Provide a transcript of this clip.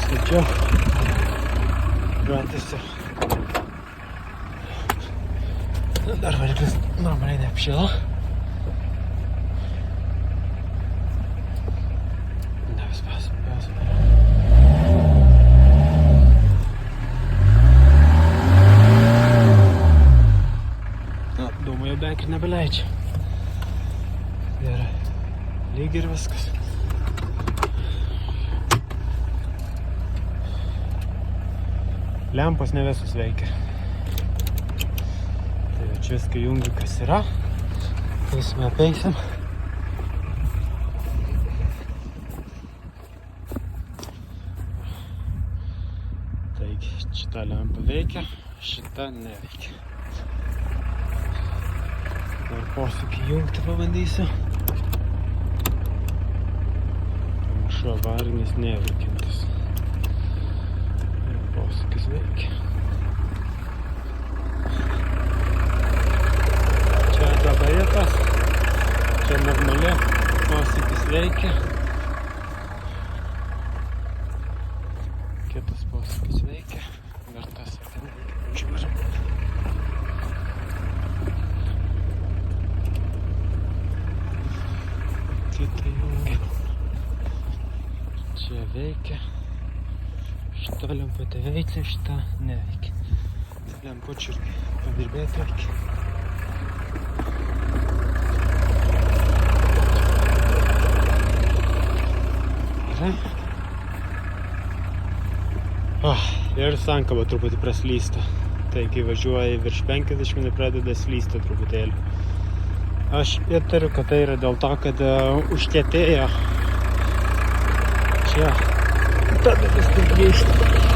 pastačiau. Rantis ir dar variklis normaliai neapšilo. Ne, vis pasipiausiu. Dūmų jau beveik ir nebeleidžia. Ir lyg ir viskas. Lempos ne visus veikia. Tai čia viską jungiu, kas yra. Eisime apeisim. Taigi, šita lempa veikia, šita neveikia. Dar posūkį jungti pabandysiu. Panašu avarinis neveikiantis. Ir posūkis veikia. Čia gabaritas. Čia normali. Posūkis veikia. Kitas posūkis veikia. Dar tas veikia. Žiūrim. Kitą jungiu. Čia veikia. Šita lemputė veikia, šita neveikia. Lempučių irgi padirbėti reikia. Gerai. Ir sankaba truputį praslysta. Tai kai važiuoji virš 50 pradeda slysti truputėlį. Aš įtariu, kad tai yra dėl to, kad užkietėjo čia ta dalis tai grįžta.